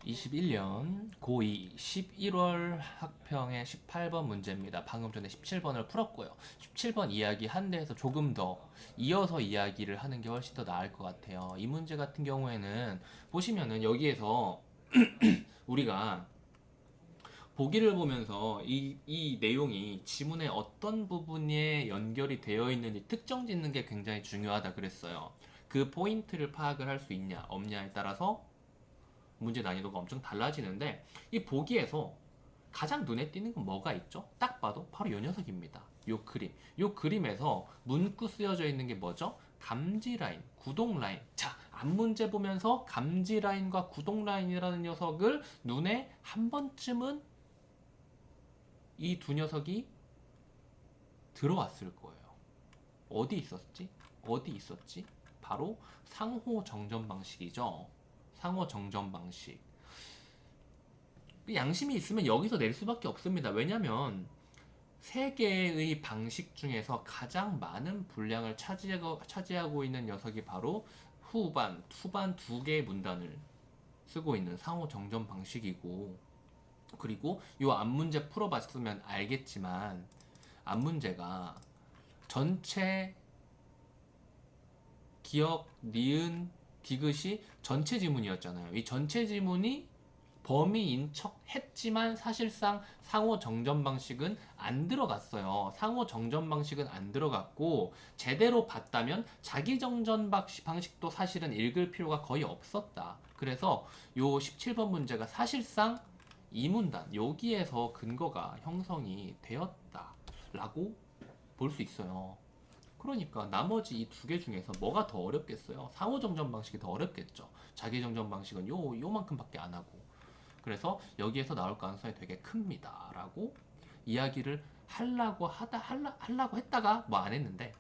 21년 고2 11월 학평의 18번 문제입니다. 방금 전에 17번을 풀었고요. 17번 이야기 한 대에서 조금 더 이어서 이야기를 하는 게 훨씬 더 나을 것 같아요. 이 문제 같은 경우에는 보시면은 여기에서 우리가 보기를 보면서 이 내용이 지문의 어떤 부분에 연결이 되어 있는지 특정 짓는 게 굉장히 중요하다 그랬어요. 그 포인트를 파악을 할 수 있냐 없냐에 따라서 문제 난이도가 엄청 달라지는데, 이 보기에서 가장 눈에 띄는 건 뭐가 있죠? 딱 봐도 바로 이 녀석입니다. 요 그림. 요 그림에서 문구 쓰여져 있는 게 뭐죠? 감지 라인, 구동 라인. 자, 앞문제 보면서 감지 라인과 구동 라인이라는 녀석을 눈에 한 번쯤은 이 두 녀석이 들어왔을 거예요. 어디 있었지? 어디 있었지? 바로 상호 정전 방식이죠. 상호 정전 방식. 양심이 있으면 여기서 낼 수밖에 없습니다. 왜냐면 세 개의 방식 중에서 가장 많은 분량을 차지하고 있는 녀석이 바로 후반, 투반 두 개의 문단을 쓰고 있는 상호 정전 방식이고, 그리고 이 앞문제 풀어봤으면 알겠지만 앞문제가 전체 기억, 니은, 디귿이 전체 지문이었잖아요. 이 전체 지문이 범위인 척 했지만 사실상 상호 정전 방식은 안 들어갔어요. 상호 정전 방식은 안 들어갔고, 제대로 봤다면 자기 정전 방식도 사실은 읽을 필요가 거의 없었다. 그래서 요 17번 문제가 사실상 이 문단 여기에서 근거가 형성이 되었다라고 볼 수 있어요. 그러니까 나머지 이 두 개 중에서 뭐가 더 어렵겠어요? 상호 정전 방식이 더 어렵겠죠. 자기 정전 방식은 요만큼밖에 안 하고. 그래서 여기에서 나올 가능성이 되게 큽니다. 라고 이야기를 하려고 했다가 뭐 안 했는데,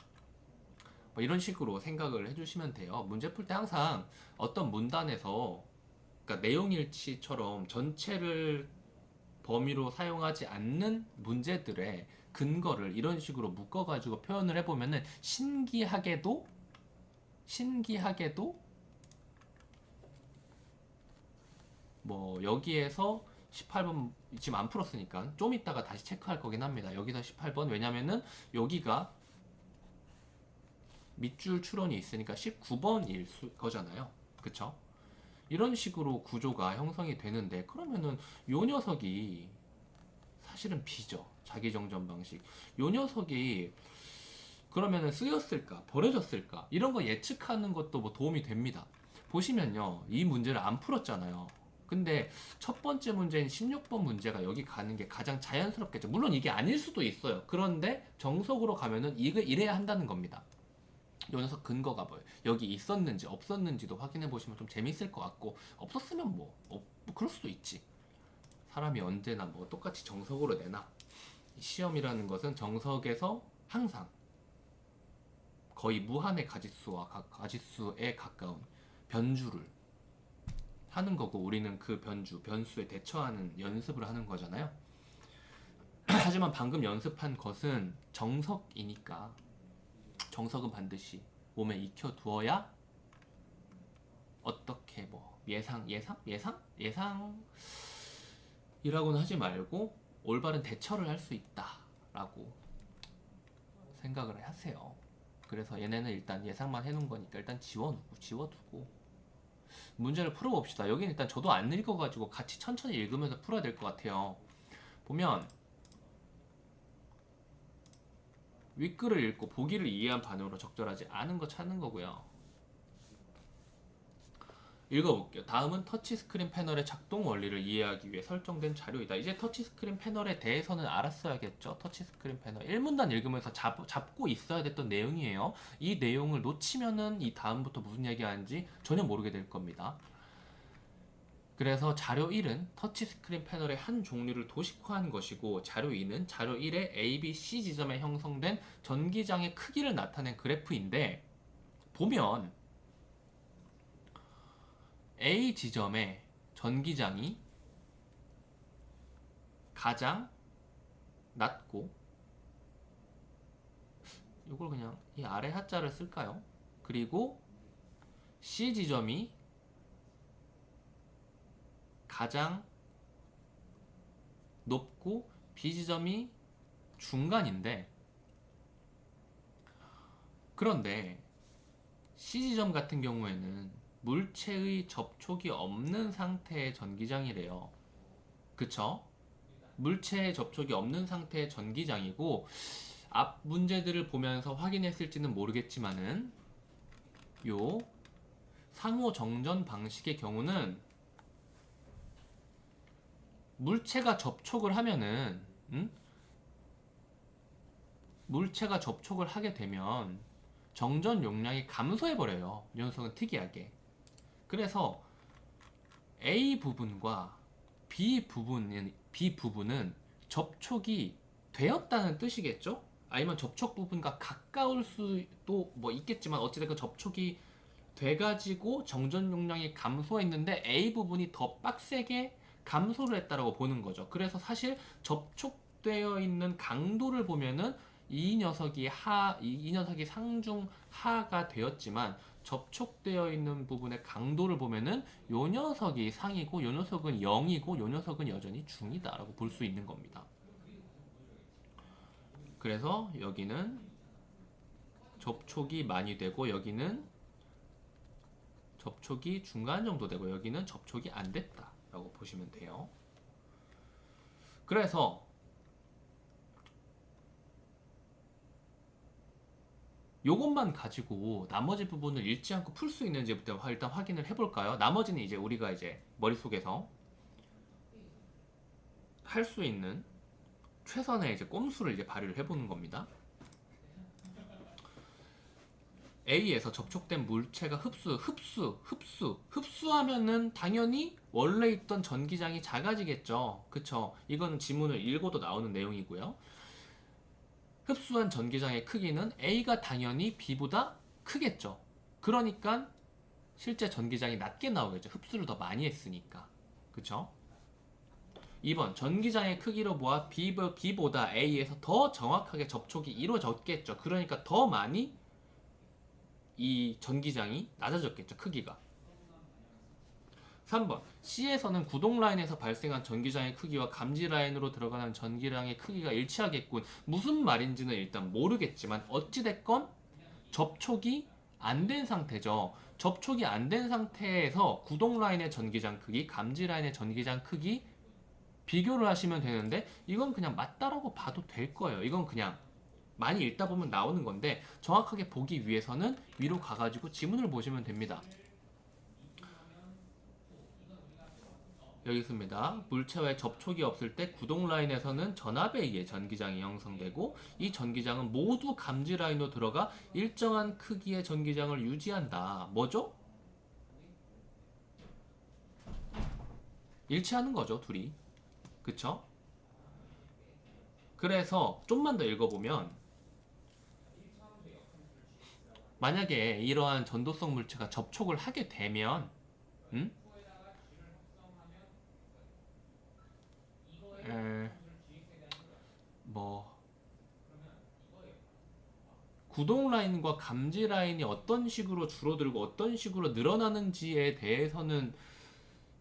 뭐 이런 식으로 생각을 해주시면 돼요. 문제 풀 때 항상 어떤 문단에서, 그러니까 내용일치처럼 전체를 범위로 사용하지 않는 문제들의 근거를 이런 식으로 묶어가지고 표현을 해보면은 신기하게도 뭐 여기에서 18번 지금 안 풀었으니까 좀 이따가 다시 체크할 거긴 합니다. 여기서 18번, 왜냐면은 여기가 밑줄 추론이 있으니까 19번일 거잖아요. 그쵸? 이런 식으로 구조가 형성이 되는데, 그러면은 요 녀석이 사실은 B죠. 자기정전 방식. 요 녀석이 그러면은 쓰였을까, 버려졌을까, 이런 거 예측하는 것도 뭐 도움이 됩니다. 보시면요, 이 문제를 안 풀었잖아요. 근데 첫 번째 문제인 16번 문제가 여기 가는 게 가장 자연스럽겠죠. 물론 이게 아닐 수도 있어요. 그런데 정석으로 가면은 이거 이래야 한다는 겁니다. 요 녀석 근거가 뭐예요? 여기 있었는지 없었는지도 확인해 보시면 좀 재밌을 것 같고, 없었으면 뭐 그럴 수도 있지. 사람이 언제나 뭐 똑같이 정석으로 내나. 시험이라는 것은 정석에서 항상 거의 무한의 가지수에 가까운 변주를 하는 거고, 우리는 그 변수에 대처하는 연습을 하는 거잖아요. 하지만 방금 연습한 것은 정석이니까 정석은 반드시 몸에 익혀두어야 어떻게 뭐 예상이라고는 하지 말고 올바른 대처를 할 수 있다라고 생각을 하세요. 그래서 얘네는 일단 예상만 해놓은 거니까 일단 지워두고 문제를 풀어봅시다. 여기는 일단 저도 안 읽어가지고 같이 천천히 읽으면서 풀어야 될 것 같아요. 보면 윗글을 읽고 보기를 이해한 반응으로 적절하지 않은 거 찾는 거고요. 읽어볼게요. 다음은 터치스크린 패널의 작동 원리를 이해하기 위해 설정된 자료이다. 이제 터치스크린 패널에 대해서는 알았어야겠죠. 터치스크린 패널 1문단 읽으면서 잡고 있어야 됐던 내용이에요. 이 내용을 놓치면은 이 다음부터 무슨 얘기하는지 전혀 모르게 될 겁니다. 그래서 자료 1은 터치스크린 패널의 한 종류를 도식화한 것이고, 자료 2는 자료 1의 A, B, C 지점에 형성된 전기장의 크기를 나타낸 그래프인데, 보면 A 지점의 전기장이 가장 낮고, 이걸 그냥 이 아래 하자를 쓸까요? 그리고 C 지점이 가장 높고 B 지점이 중간인데, 그런데 C 지점 같은 경우에는 물체의 접촉이 없는 상태의 전기장이래요. 그쵸? 물체의 접촉이 없는 상태의 전기장이고, 앞 문제들을 보면서 확인했을지는 모르겠지만은 요 상호 정전 방식의 경우는 물체가 접촉을 하면은 물체가 접촉을 하게 되면 정전 용량이 감소해 버려요. 이 녀석은 특이하게. 그래서 A 부분과 B 부분은 접촉이 되었다는 뜻이겠죠? 아니면 접촉 부분과 가까울 수도 뭐 있겠지만 어찌됐건 접촉이 돼가지고 정전 용량이 감소했는데 A 부분이 더 빡세게 감소를 했다라고 보는 거죠. 그래서 사실 접촉되어 있는 강도를 보면은 이 녀석이 상중 하가 되었지만 접촉되어 있는 부분의 강도를 보면은 요 녀석이 상이고 요 녀석은 0이고 요 녀석은 여전히 중이다라고 볼 수 있는 겁니다. 그래서 여기는 접촉이 많이 되고 여기는 접촉이 중간 정도 되고 여기는 접촉이 안 됐다 라고 보시면 돼요. 그래서 요것만 가지고 나머지 부분을 잃지 않고 풀 수 있는지부터 일단 확인을 해볼까요? 나머지는 이제 우리가 이제 머릿속에서 할 수 있는 최선의 이제 꼼수를 이제 발휘를 해보는 겁니다. A에서 접촉된 물체가 흡수하면은 당연히 원래 있던 전기장이 작아지겠죠. 그쵸? 이거는 지문을 읽어도 나오는 내용이고요. 흡수한 전기장의 크기는 A가 당연히 B보다 크겠죠. 그러니까 실제 전기장이 낮게 나오겠죠. 흡수를 더 많이 했으니까. 그쵸? 2번 전기장의 크기로 보아 B보다 A에서 더 정확하게 접촉이 이루어졌겠죠. 그러니까 더 많이 이 전기장이 낮아졌겠죠. 크기가. 3번 C에서는 구동 라인에서 발생한 전기장의 크기와 감지 라인으로 들어가는 전기량의 크기가 일치하겠군. 무슨 말인지는 일단 모르겠지만 어찌됐건 접촉이 안 된 상태죠. 접촉이 안 된 상태에서 구동 라인의 전기장 크기, 감지 라인의 전기장 크기 비교를 하시면 되는데 이건 그냥 맞다라고 봐도 될 거예요. 이건 그냥 많이 읽다 보면 나오는 건데 정확하게 보기 위해서는 위로 가가지고 지문을 보시면 됩니다. 여기 있습니다. 물체와의 접촉이 없을 때 구동 라인에서는 전압에 의해 전기장이 형성되고 이 전기장은 모두 감지 라인으로 들어가 일정한 크기의 전기장을 유지한다. 뭐죠? 일치하는 거죠, 둘이. 그쵸? 그래서 좀만 더 읽어보면 만약에 이러한 전도성 물체가 접촉을 하게 되면 음? 에, 뭐 구동 라인과 감지 라인이 어떤 식으로 줄어들고 어떤 식으로 늘어나는지에 대해서는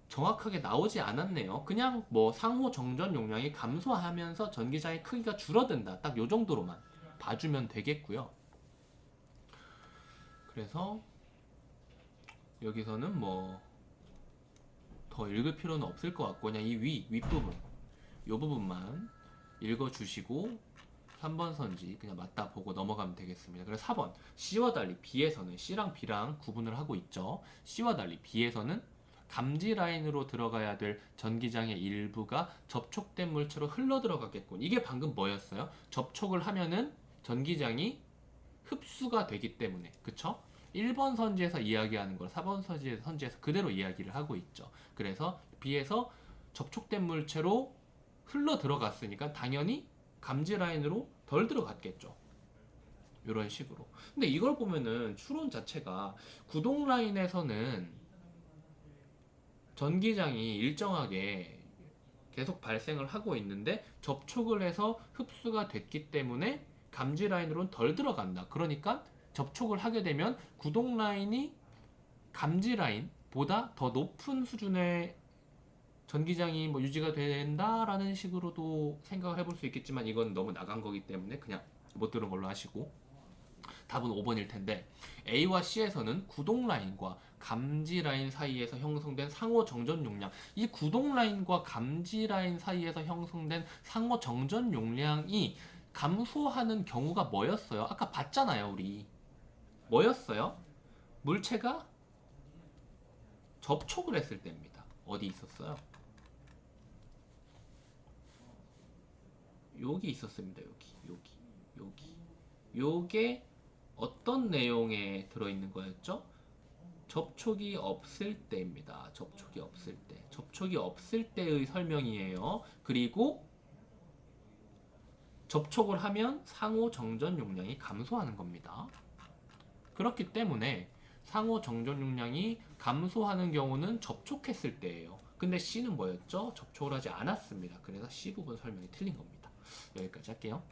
정확하게 나오지 않았네요. 그냥 뭐 상호 정전 용량이 감소하면서 전기장의 크기가 줄어든다. 딱 요 정도로만 봐주면 되겠고요. 그래서 여기서는 뭐 더 읽을 필요는 없을 것 같고 그냥 이 윗부분 요 부분만 읽어주시고 3번 선지 그냥 맞다 보고 넘어가면 되겠습니다. 그래서 4번 C와 달리 B에서는 C랑 B랑 구분을 하고 있죠. C와 달리 B에서는 감지 라인으로 들어가야 될 전기장의 일부가 접촉된 물체로 흘러 들어가겠군. 이게 방금 뭐였어요? 접촉을 하면은 전기장이 흡수가 되기 때문에 그쵸? 1번 선지에서 이야기하는 걸 4번 선지에서 그대로 이야기를 하고 있죠. 그래서 B에서 접촉된 물체로 흘러 들어갔으니까 당연히 감지 라인으로 덜 들어갔겠죠. 이런 식으로. 근데 이걸 보면은 추론 자체가 구동 라인에서는 전기장이 일정하게 계속 발생을 하고 있는데 접촉을 해서 흡수가 됐기 때문에 감지 라인으로는 덜 들어간다. 그러니까 접촉을 하게 되면 구동 라인이 감지 라인보다 더 높은 수준의 전기장이 뭐 유지가 된다라는 식으로도 생각을 해볼 수 있겠지만 이건 너무 나간 거기 때문에 그냥 못 들은 걸로 하시고 답은 5번일 텐데 A와 C에서는 구동 라인과 감지 라인 사이에서 형성된 상호 정전 용량 이 구동 라인과 감지 라인 사이에서 형성된 상호 정전 용량이 감소하는 경우가 뭐였어요? 아까 봤잖아요 우리 뭐였어요? 물체가 접촉을 했을 때입니다. 어디 있었어요? 여기 있었습니다. 여기. 요게 어떤 내용에 들어있는 거였죠? 접촉이 없을 때입니다. 접촉이 없을 때. 접촉이 없을 때의 설명이에요. 그리고 접촉을 하면 상호 정전 용량이 감소하는 겁니다. 그렇기 때문에 상호 정전 용량이 감소하는 경우는 접촉했을 때예요. 근데 C는 뭐였죠? 접촉을 하지 않았습니다. 그래서 C 부분 설명이 틀린 겁니다. 여기까지 할게요.